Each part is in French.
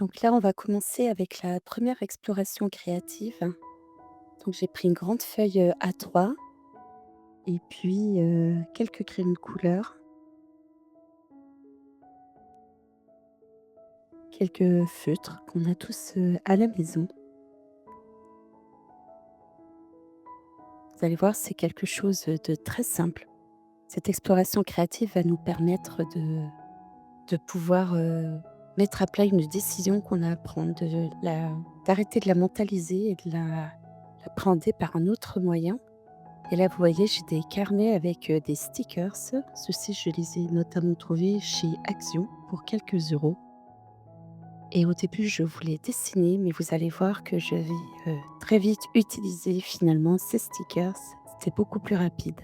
Donc là, on va commencer avec la première exploration créative. Donc j'ai pris une grande feuille, A3 et puis, quelques crayons de couleur, quelques feutres qu'on a tous, à la maison. Vous allez voir, c'est quelque chose, de très simple. Cette exploration créative va nous permettre de pouvoir, mettre à plat une décision qu'on a à prendre, d'arrêter de la mentaliser et de la l'appréhender par un autre moyen. Et là, vous voyez, j'ai des carnets avec, des stickers. Ceux-ci, je les ai notamment trouvés chez Action pour quelques euros. Et au début, je voulais dessiner, mais vous allez voir que je vais, très vite utiliser finalement ces stickers. C'était beaucoup plus rapide.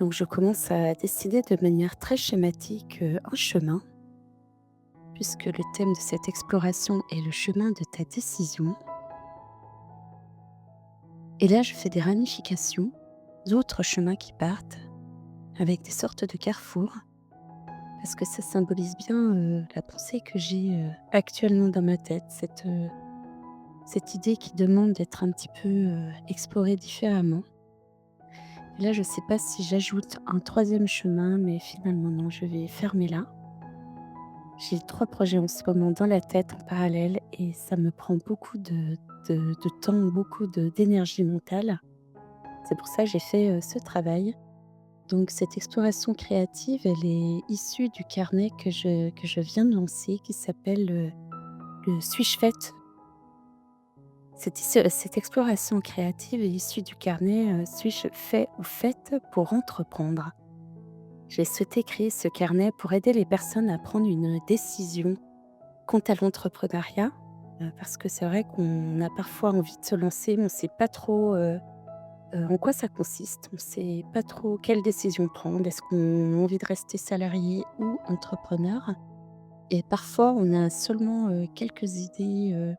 Donc je commence à dessiner de manière très schématique, un chemin, puisque le thème de cette exploration est le chemin de ta décision. Et là, je fais des ramifications, d'autres chemins qui partent avec des sortes de carrefours. Parce que ça symbolise bien, la pensée que j'ai, actuellement dans ma tête, cette idée qui demande d'être un petit peu, explorée différemment. Et là, je ne sais pas si j'ajoute un troisième chemin, mais finalement non, je vais fermer là. J'ai 3 projets en ce moment dans la tête en parallèle et ça me prend beaucoup de temps, beaucoup d'énergie mentale. C'est pour ça que j'ai fait, ce travail. Donc cette exploration créative, elle est issue du carnet que je viens de lancer qui s'appelle, le Suis-je faite? Cette exploration créative est issue du carnet, Suis-je fait ou faite pour entreprendre? J'ai souhaité créer ce carnet pour aider les personnes à prendre une décision quant à l'entrepreneuriat, parce que c'est vrai qu'on a parfois envie de se lancer, mais on ne sait pas trop, en quoi ça consiste. On ne sait pas trop quelle décision prendre. Est-ce qu'on a envie de rester salarié ou entrepreneur? Et parfois, on a seulement, quelques idées,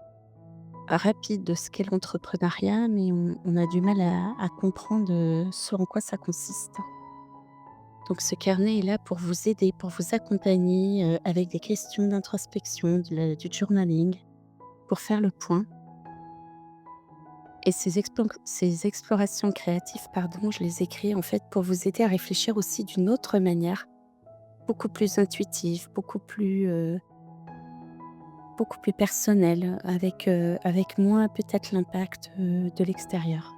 rapides de ce qu'est l'entrepreneuriat, mais on a du mal à comprendre, ce en quoi ça consiste. Donc ce carnet est là pour vous aider, pour vous accompagner, avec des questions d'introspection, du journaling, pour faire le point. Et ces explorations créatives, pardon, je les écris en fait pour vous aider à réfléchir aussi d'une autre manière, beaucoup plus intuitive, beaucoup plus personnelle, avec moins peut-être l'impact, de l'extérieur.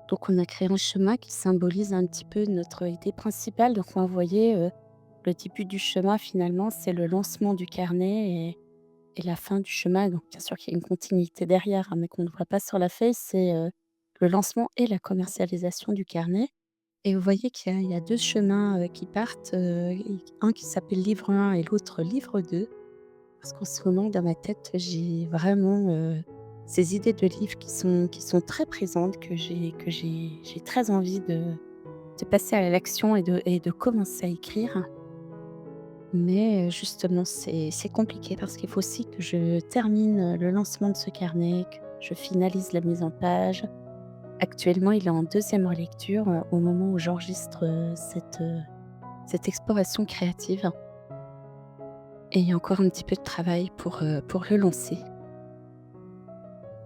Donc on a créé un schéma qui symbolise un petit peu notre idée principale. Donc vous voyez, le début du chemin finalement, c'est le lancement du carnet et la fin du chemin. Donc bien sûr qu'il y a une continuité derrière, hein, mais qu'on ne voit pas sur la feuille, c'est, le lancement et la commercialisation du carnet. Et vous voyez qu'il y a 2 chemins, qui partent, et un qui s'appelle livre 1 et l'autre livre 2. Parce qu'en ce moment, dans ma tête, j'ai vraiment, ces idées de livres qui sont très présentes, que j'ai très envie de passer à l'action et de commencer à écrire. Mais, justement, c'est compliqué parce qu'il faut aussi que je termine, le lancement de ce carnet, que je finalise la mise en page. Actuellement, il est en deuxième relecture, au moment où j'enregistre, cette exploration créative et il y a encore un petit peu de travail pour le lancer.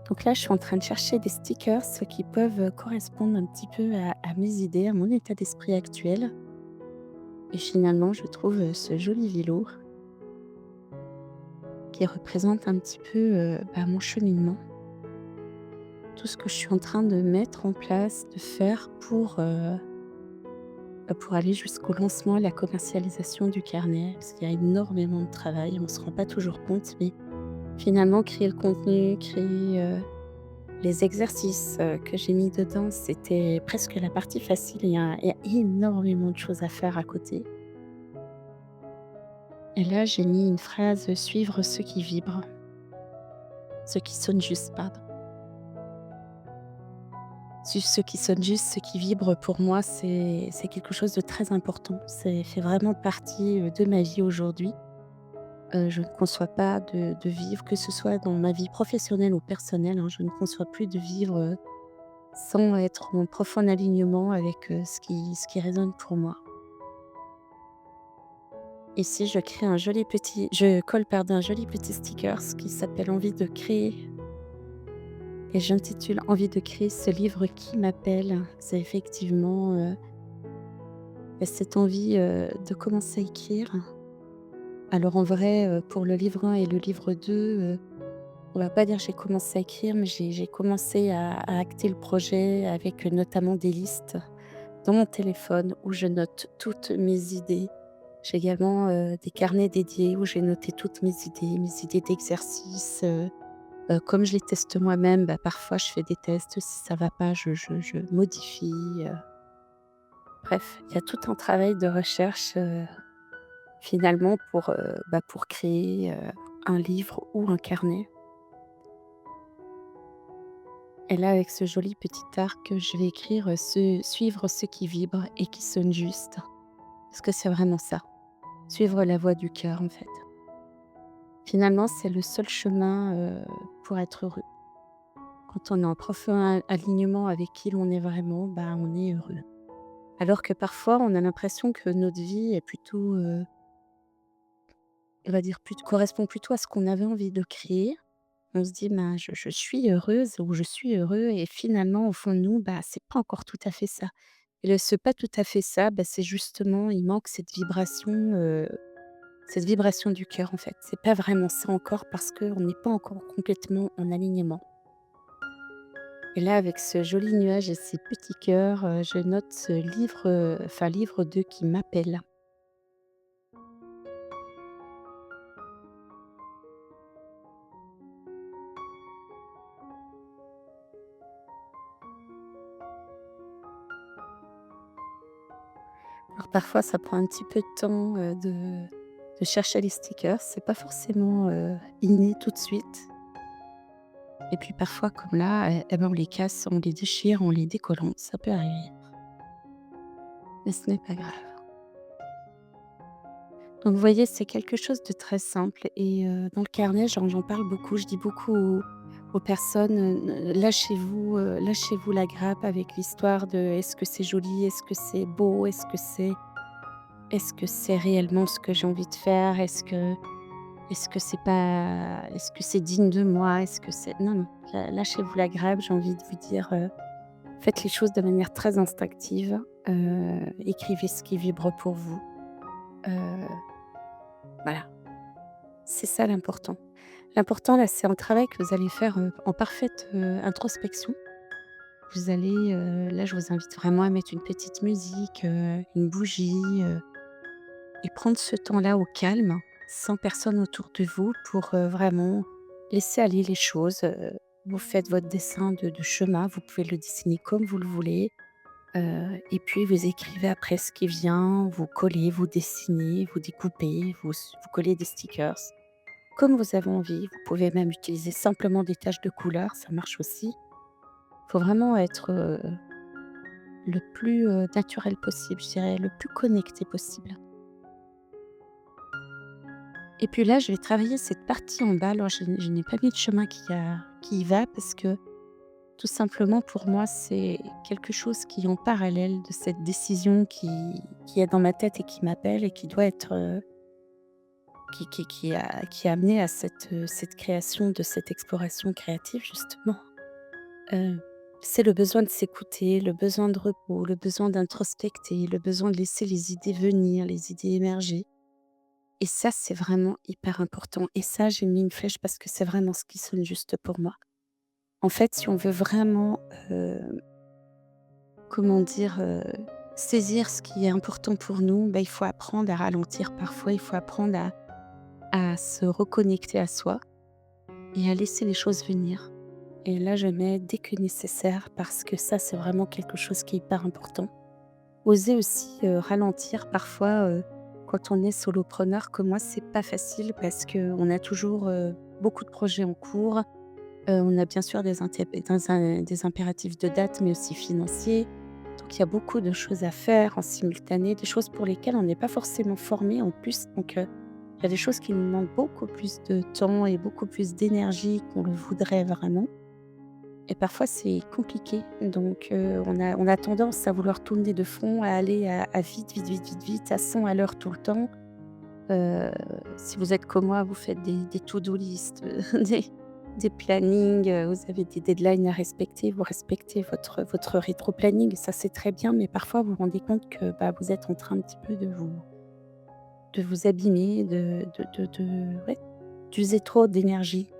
Donc là, je suis en train de chercher des stickers qui peuvent, correspondre un petit peu à mes idées, à mon état d'esprit actuel et finalement, je trouve, ce joli vélo qui représente un petit peu, mon cheminement. Tout ce que je suis en train de mettre en place, de faire pour aller jusqu'au lancement et la commercialisation du carnet. Parce qu'il y a énormément de travail, on ne se rend pas toujours compte, mais finalement créer le contenu, créer, les exercices, que j'ai mis dedans, c'était presque la partie facile. Il y a énormément de choses à faire à côté et là, j'ai mis une phrase, «Suivre ceux qui vibrent», ceux qui sonnent juste, pardon. Suivre ceux qui sonnent juste, ceux qui vibrent, pour moi, c'est quelque chose de très important. C'est fait vraiment partie, de ma vie aujourd'hui. Je ne conçois pas de vivre, que ce soit dans ma vie professionnelle ou personnelle, hein, je ne conçois plus de vivre, sans être en profond alignement avec, ce qui résonne pour moi. Ici, je colle pardon, un joli petit stickers qui s'appelle «Envie de créer» et j'intitule «Envie de créer ce livre qui m'appelle». C'est effectivement, cette envie, de commencer à écrire. Alors en vrai, pour le livre 1 et le livre 2, on va pas dire j'ai commencé à écrire, mais j'ai commencé à acter le projet avec, notamment des listes dans mon téléphone où je note toutes mes idées. J'ai également, des carnets dédiés où j'ai noté toutes mes idées d'exercices, comme je les teste moi-même, bah, parfois je fais des tests, si ça va pas, je modifie, bref, il y a tout un travail de recherche, finalement pour créer, un livre ou un carnet. Et là, avec ce joli petit arc, je vais écrire, «Suivre ce qui vibre et qui sonne juste». Parce que c'est vraiment ça, suivre la voix du cœur, en fait. Finalement, c'est le seul chemin, pour être heureux. Quand on est en profond alignement avec qui l'on est vraiment, bah, on est heureux. Alors que parfois, on a l'impression que notre vie est plutôt, on va dire, correspond plutôt à ce qu'on avait envie de créer. On se dit: «Ben, je suis heureuse» ou «Je suis heureux» et finalement, au fond de nous, bah, c'est pas encore tout à fait ça. Et ce pas tout à fait ça, bah, c'est justement, il manque cette vibration du cœur, en fait. C'est pas vraiment ça encore parce qu'on n'est pas encore complètement en alignement. Et là, avec ce joli nuage et ces petits cœurs, je note ce livre, enfin livre 2 qui m'appelle. Alors parfois, ça prend un petit peu de temps, de chercher les stickers. C'est pas forcément, inné tout de suite. Et puis parfois, comme là, ben, on les casse, on les déchire, on les décolle, ça peut arriver, mais ce n'est pas grave. Donc vous voyez, c'est quelque chose de très simple et dans le carnet, j'en parle beaucoup. Je dis beaucoup aux personnes, lâchez-vous la grappe avec l'histoire de: «Est-ce que c'est joli? Est-ce que c'est beau? Est-ce que c'est réellement ce que j'ai envie de faire? Est-ce que c'est digne de moi? Est-ce que c'est» non, non, lâchez-vous la grappe, j'ai envie de vous dire, faites les choses de manière très instinctive, écrivez ce qui vibre pour vous, heu, voilà. C'est ça l'important. L'important là, c'est un travail que vous allez faire, en parfaite, introspection. Vous allez, là, je vous invite vraiment à mettre une petite musique, une bougie, et prendre ce temps-là au calme, sans personne autour de vous pour, vraiment laisser aller les choses, vous faites votre dessin de chemin, vous pouvez le dessiner comme vous le voulez, et puis vous écrivez après ce qui vient, vous collez, vous dessinez, vous découpez, vous collez des stickers. Comme vous avez envie, vous pouvez même utiliser simplement des taches de couleur, ça marche aussi. Il faut vraiment être, le plus, naturel possible, je dirais, le plus connecté possible. Et puis là, je vais travailler cette partie en bas. Alors je n'ai pas mis de chemin qui y va parce que tout simplement pour moi, c'est quelque chose qui est en parallèle de cette décision qui est dans ma tête et qui m'appelle et qui doit être, qui a amené à cette création de cette exploration créative justement. Heu, c'est le besoin de s'écouter, le besoin de repos, le besoin d'introspecter, le besoin de laisser les idées venir, les idées émerger et ça, c'est vraiment hyper important et ça, j'ai mis une flèche parce que c'est vraiment ce qui sonne juste pour moi. En fait, si on veut vraiment, comment dire? Saisir ce qui est important pour nous, bah, il faut apprendre à ralentir parfois, il faut apprendre à se reconnecter à soi et à laisser les choses venir. Et là, je mets «dès que nécessaire» parce que ça, c'est vraiment quelque chose qui est hyper important. Oser aussi, ralentir parfois, quand on est solopreneur comme moi, c'est pas facile parce qu'on a toujours, beaucoup de projets en cours. On a bien sûr des impératifs de date, mais aussi financiers. Donc il y a beaucoup de choses à faire en simultané, des choses pour lesquelles on n'est pas forcément formé en plus. Donc il y a des choses qui nous demandent beaucoup plus de temps et beaucoup plus d'énergie qu'on le voudrait vraiment. Et parfois, c'est compliqué, donc on a tendance à vouloir tourner de front, à aller à vite, vite, vite, vite, vite, à 100 à l'heure tout le temps Heu, Si vous êtes comme moi, vous faites des to-do list, des plannings, vous avez des deadlines à respecter, vous respectez votre rétro-planning, ça c'est très bien, mais parfois vous vous rendez compte que, bah, vous êtes en train un petit peu de vous abîmer, ouais, d'user trop d'énergie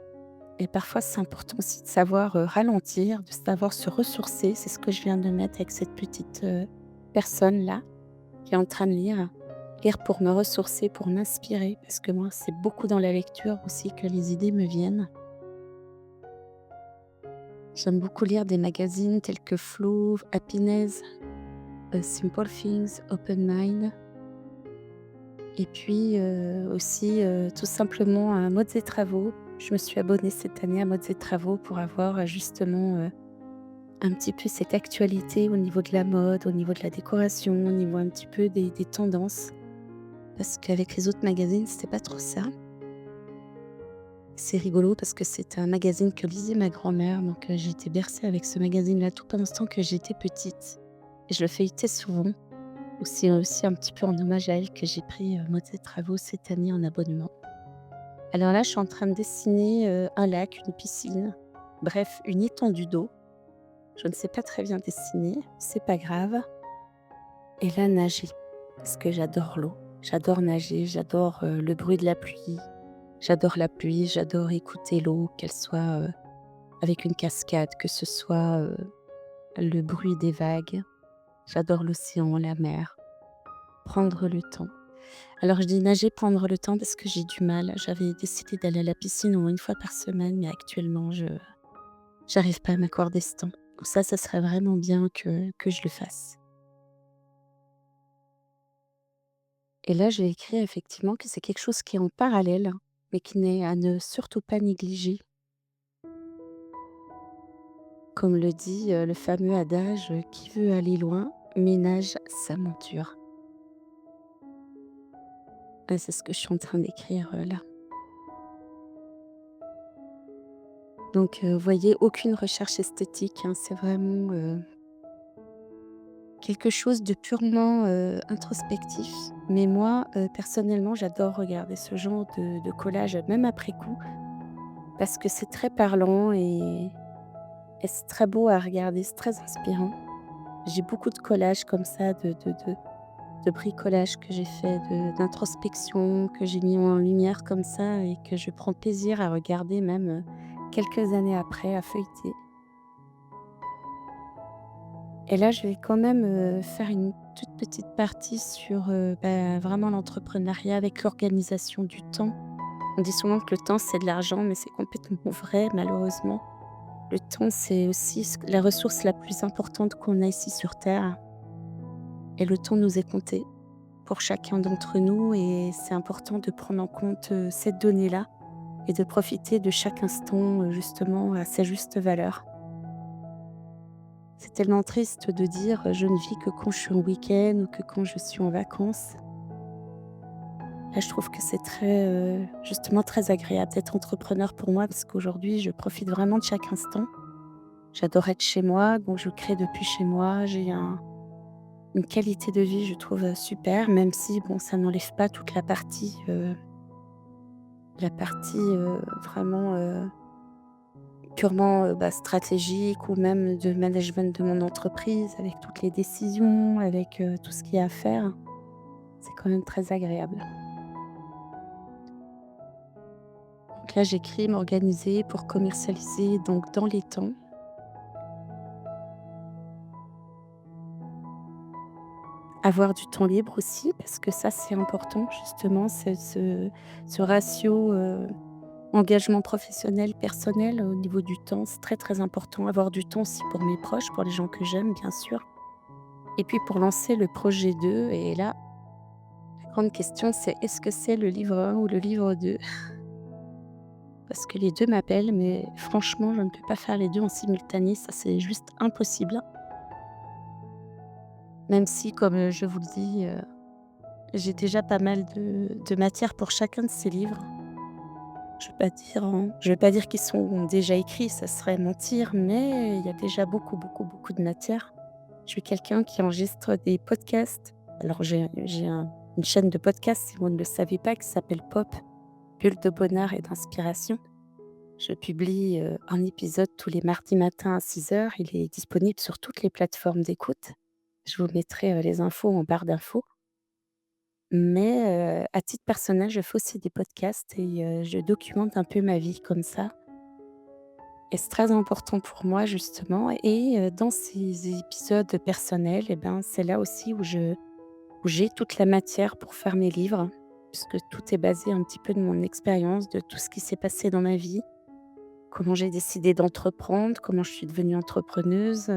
et parfois c'est important aussi de savoir, ralentir, de savoir se ressourcer. C'est ce que je viens de mettre avec cette petite, personne-là qui est en train de lire. Lire pour me ressourcer, pour m'inspirer, parce que moi, c'est beaucoup dans la lecture aussi que les idées me viennent. J'aime beaucoup lire des magazines tels que Flow, Happiness, Simple Things, Open Mind et puis, aussi, tout simplement à Modes et Travaux. Je me suis abonnée cette année à Modes et Travaux pour avoir, justement, un petit peu cette actualité au niveau de la mode, au niveau de la décoration, au niveau un petit peu des tendances. Parce qu'avec les autres magazines, c'était pas trop ça. C'est rigolo parce que c'est un magazine que lisait ma grand-mère, donc j'ai été bercée avec ce magazine-là tout pendant que j'étais petite et je le feuilletais souvent. C'est aussi un petit peu en hommage à elle que j'ai pris, Modes et Travaux cette année en abonnement. Alors là, je suis en train de dessiner, un lac, une piscine, bref, une étendue d'eau. Je ne sais pas très bien dessiner, c'est pas grave et là, nager parce que j'adore l'eau. J'adore nager, j'adore, le bruit de la pluie. J'adore la pluie, j'adore écouter l'eau, qu'elle soit, avec une cascade, que ce soit, le bruit des vagues. J'adore l'océan, la mer, prendre le temps. Alors je dis nager, prendre le temps parce que j'ai du mal. J'avais décidé d'aller à la piscine au moins 1 fois par semaine, mais actuellement je j'arrive pas à m'accorder ce temps. Donc ça serait vraiment bien que je le fasse. Et là, j'ai écrit effectivement que c'est quelque chose qui est en parallèle, mais qui n'est à ne surtout pas négliger. Comme le dit, le fameux adage, «Qui veut aller loin ménage sa monture». Et c'est ce que je suis en train d'écrire, là. Donc, vous voyez, aucune recherche esthétique, hein, c'est vraiment, quelque chose de purement, introspectif. Mais moi, personnellement, j'adore regarder ce genre de collage, même après coup, parce que c'est très parlant et c'est très beau à regarder, c'est très inspirant. J'ai beaucoup de collages comme ça de bricolage que j'ai fait, d'introspection, que j'ai mis en lumière comme ça et que je prends plaisir à regarder même, quelques années après, à feuilleter. Et là, je vais quand même, faire une toute petite partie sur, bah, vraiment l'entrepreneuriat avec l'organisation du temps. On dit souvent que le temps, c'est de l'argent, mais c'est complètement vrai malheureusement. Le temps, c'est aussi la ressource la plus importante qu'on a ici sur terre et le temps nous est compté pour chacun d'entre nous et c'est important de prendre en compte, cette donnée-là et de profiter de chaque instant, justement à sa juste valeur. C'est tellement triste de dire, «Je ne vis que quand je suis en week-end ou que quand je suis en vacances». Là, je trouve que c'est très, justement très agréable d'être entrepreneur pour moi parce qu'aujourd'hui, je profite vraiment de chaque instant. J'adore être chez moi, donc je crée depuis chez moi. J'ai une qualité de vie, je trouve, super, même si bon, ça n'enlève pas toute la partie, vraiment, purement, bah, stratégique ou même de management de mon entreprise avec toutes les décisions, avec, tout ce qu'il y a à faire. C'est quand même très agréable. Donc là, j'écris m'organiser pour commercialiser donc dans les temps. Avoir du temps libre aussi parce que ça, c'est important justement, c'est ce ratio, engagement professionnel, personnel au niveau du temps, c'est très, très important. Avoir du temps aussi pour mes proches, pour les gens que j'aime bien sûr et puis pour lancer le projet 2 et là, la grande question c'est est-ce que c'est le livre 1 ou le livre 2? Parce que les 2 m'appellent mais franchement, je ne peux pas faire les 2 en simultané, ça c'est juste impossible. Même si comme, je vous le dis, j'ai déjà pas mal de matière pour chacun de ces livres. Je vais pas dire qu'ils sont déjà écrits, ça serait mentir, mais il y a déjà beaucoup, beaucoup, beaucoup de matière. Je suis quelqu'un qui enregistre des podcasts. Alors j'ai un une chaîne de podcast, si vous ne le savez pas, qui s'appelle Pop, Bulle de bonheur et d'inspiration. Je publie, un épisode tous les mardis matins à 6 heures. Il est disponible sur toutes les plateformes d'écoute. Je vous mettrai, les infos en barre d'infos. Mais, à titre personnel, je fais aussi des podcasts et je documente un peu ma vie comme ça et c'est très important pour moi justement et dans ces épisodes personnels et ben, c'est là aussi où j'ai toute la matière pour faire mes livres, puisque tout est basé un petit peu de mon expérience, de tout ce qui s'est passé dans ma vie, comment j'ai décidé d'entreprendre, comment je suis devenue entrepreneuse,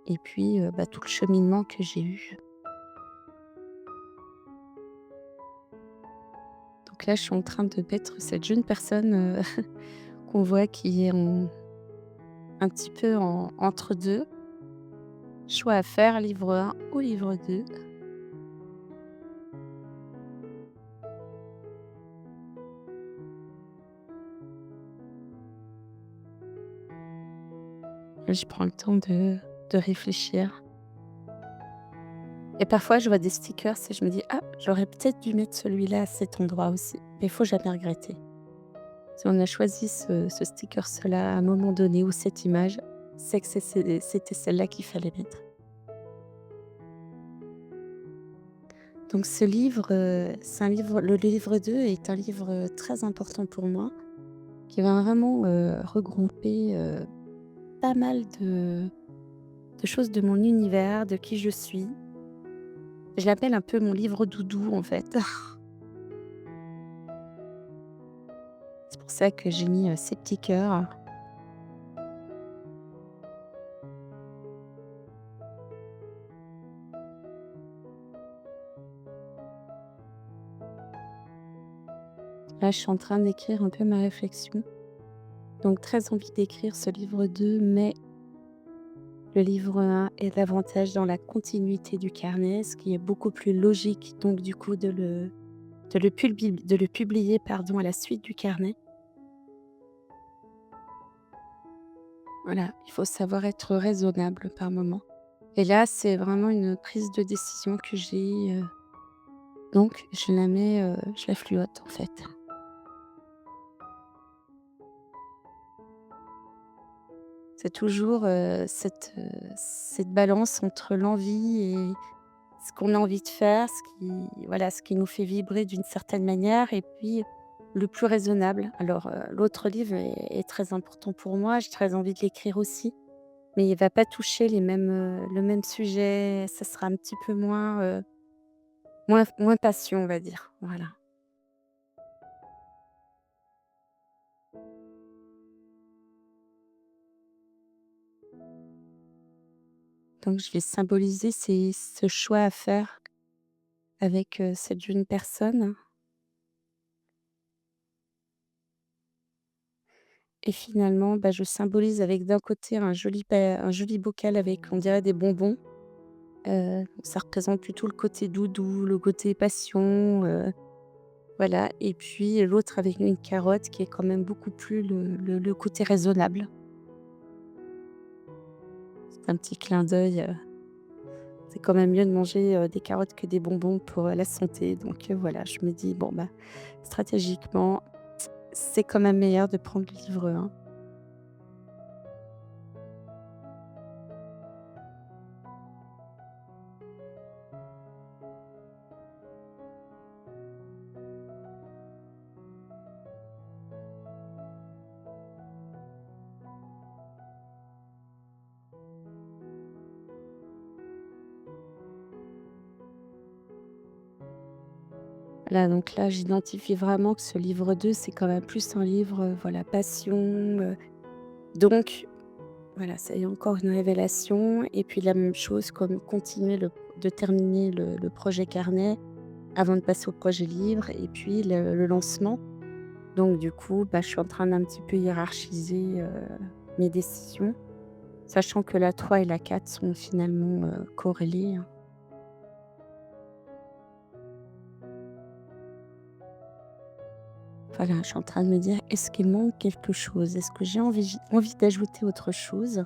et puis, bah, tout le cheminement que j'ai eu. Donc là, je suis en train de mettre cette jeune personne, qu'on voit qui est un petit peu en entre 2 choix à faire, livre 1 ou livre 2. Je prends le temps de réfléchir et parfois je vois des stickers et je me dis: «Ah, j'aurais peut-être dû mettre celui-là à cet endroit aussi». Mais il faut jamais regretter. Si on a choisi ce stickers-là à un moment donné ou cette image, c'est que c'était celle-là qu'il fallait mettre. Donc ce livre, c'est un livre le livre 2 est un livre, très important pour moi, qui va vraiment, regrouper, pas mal de choses de mon univers, de qui je suis. Je l'appelle un peu mon livre doudou, en fait. C'est pour ça que j'ai mis, ces petits cœurs. Là, je suis en train d'écrire un peu ma réflexion. Donc très envie d'écrire ce livre 2, mais le livre 1 est davantage dans la continuité du carnet, ce qui est beaucoup plus logique donc du coup de le publier, pardon, à la suite du carnet. Voilà, il faut savoir être raisonnable par moment. Et là, c'est vraiment une prise de décision que j'ai, donc je la fluote en fait. C'est toujours, cette balance entre l'envie et ce qu'on a envie de faire, ce qui nous fait vibrer d'une certaine manière et puis le plus raisonnable. Alors, l'autre livre est très important pour moi, j'ai très envie de l'écrire aussi, mais il va pas toucher le même sujet, ça sera un petit peu moins passion, on va dire, voilà. Donc je vais symboliser ce choix à faire avec, cette jeune personne et finalement, bah, je symbolise avec d'un côté un joli bocal avec, on dirait, des bonbons. Ça représente plutôt le côté doudou, le côté passion, voilà et puis l'autre avec une carotte qui est quand même beaucoup plus le côté raisonnable. C'est un petit clin d'œil, c'est quand même mieux de manger, des carottes que des bonbons pour, la santé donc voilà, je me dis: «Bon, bah, stratégiquement, c'est quand même meilleur de prendre le livre 1». Voilà, donc là, j'identifie vraiment que ce livre 2 c'est quand même plus un livre, voilà, passion, donc voilà, c'est encore une révélation et puis la même chose comme continuer de terminer le projet carnet avant de passer au projet livre et puis le lancement. Donc du coup, bah, je suis en train d'un petit peu hiérarchiser, mes décisions, sachant que la 3 et la 4 sont finalement, corrélées, hein. Voilà, je suis en train de me dire: «Est-ce qu'il manque quelque chose? Est-ce que j'ai envie d'ajouter autre chose?»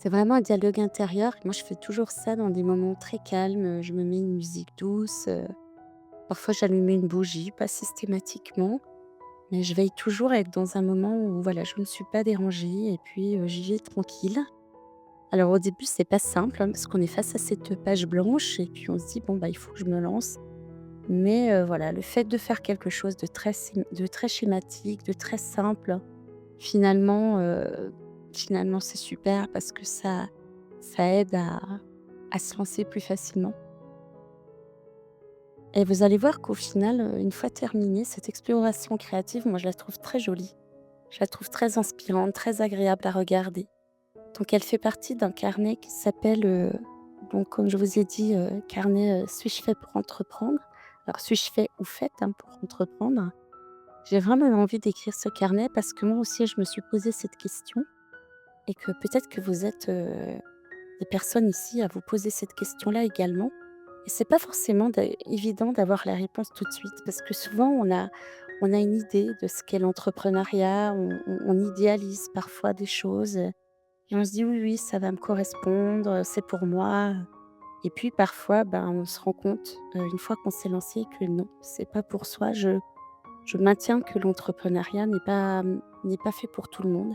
C'est vraiment un dialogue intérieur. Moi, je fais toujours ça dans des moments très calmes, je me mets une musique douce, parfois j'allume une bougie, pas systématiquement, mais je veille toujours à être dans un moment où voilà, je ne suis pas dérangée et puis, j'y vais tranquille. Alors au début, c'est pas simple, hein, parce qu'on est face à cette page blanche et puis on se dit: «Bon, bah, il faut que je me lance». Mais voilà, le fait de faire quelque chose de très schématique, de très simple, finalement, finalement c'est super parce que ça aide à se lancer plus facilement et vous allez voir qu'au final, une fois terminée, cette exploration créative, moi je la trouve très jolie. Je la trouve très inspirante, très agréable à regarder. Donc elle fait partie d'un carnet qui s'appelle, donc comme je vous ai dit, carnet, «Suis-je fait pour entreprendre?» Alors suis-je fait ou faite, hein, pour entreprendre? J'ai vraiment eu envie d'écrire ce carnet parce que moi aussi je me suis posé cette question et que peut-être que vous êtes, des personnes ici à vous poser cette question-là également et c'est pas forcément évident d'avoir la réponse tout de suite parce que souvent on a une idée de ce qu'est l'entrepreneuriat, on idéalise parfois des choses, et on se dit: «Oui, oui, ça va me correspondre, c'est pour moi», et puis parfois, ben, on se rend compte, une fois qu'on s'est lancé que non, c'est pas pour soi. Je maintiens que l'entrepreneuriat n'est pas fait pour tout le monde.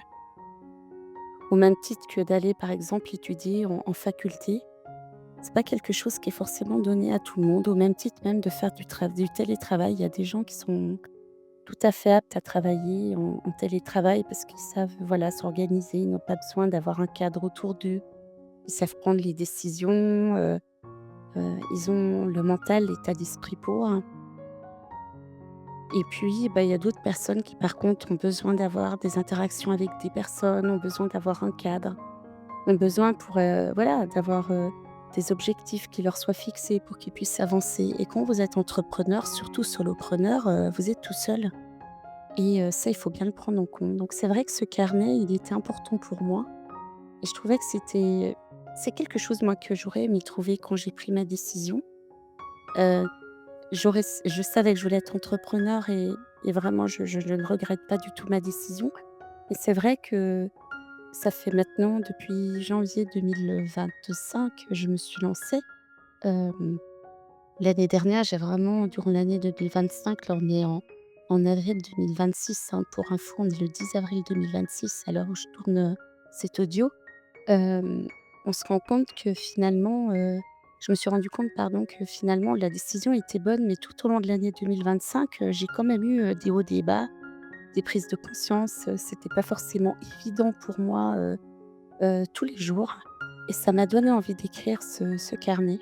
Au même titre que d'aller, par exemple, étudier en faculté, c'est pas quelque chose qui est forcément donné à tout le monde. Au même titre même de faire du télétravail, il y a des gens qui sont tout à fait aptes à travailler en télétravail parce qu'ils savent, voilà, s'organiser. Ils n'ont pas besoin d'avoir un cadre autour d'eux. Ils savent prendre les décisions, ils ont le mental, l'état d'esprit pour. Et puis, bah, il y a d'autres personnes qui, par contre, ont besoin d'avoir des interactions avec des personnes, ont besoin d'avoir un cadre, ont besoin pour, voilà, d'avoir, des objectifs qui leur soient fixés pour qu'ils puissent avancer. Et quand vous êtes entrepreneur, surtout solopreneur, vous êtes tout seul et ça, il faut bien le prendre en compte. Donc c'est vrai que ce carnet, il était important pour moi et je trouvais que c'est quelque chose, moi, que j'aurais aimé trouver quand j'ai pris ma décision. Heu je savais que je voulais être entrepreneur et vraiment je ne regrette pas du tout ma décision. Et c'est vrai que ça fait maintenant depuis janvier 2025 que je me suis lancée. Hem, L'année dernière, j'ai vraiment durant l'année 2025, là on est en avril 2026, hein, pour info, on est le 10 avril 2026 à l'heure où je tourne, cet audio. Hem, on se rend compte que finalement, je me suis rendu compte, pardon, que finalement la décision était bonne, mais tout au long de l'année 2025, j'ai quand même eu, des hauts, des bas, des prises de conscience, c'était pas forcément évident pour moi, tous les jours et ça m'a donné envie d'écrire ce carnet.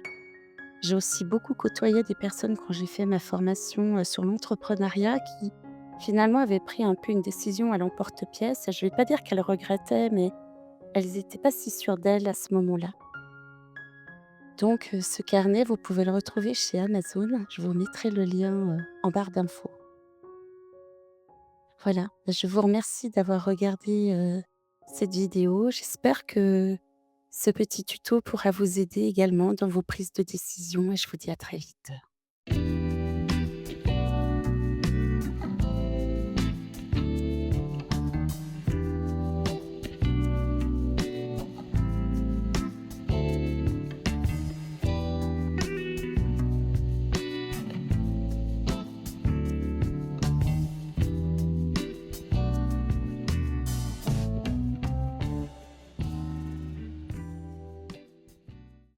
J'ai aussi beaucoup côtoyé des personnes quand j'ai fait ma formation, sur l'entrepreneuriat qui, finalement, avaient pris un peu une décision à l'emporte-pièce. Je vais pas dire qu'elles regrettaient, mais elles étaient pas si sûres d'elles à ce moment-là. Donc ce carnet, vous pouvez le retrouver chez Amazon. Je vous mettrai le lien, en barre d'infos. Voilà, je vous remercie d'avoir regardé, cette vidéo. J'espère que ce petit tuto pourra vous aider également dans vos prises de décision et je vous dis à très vite.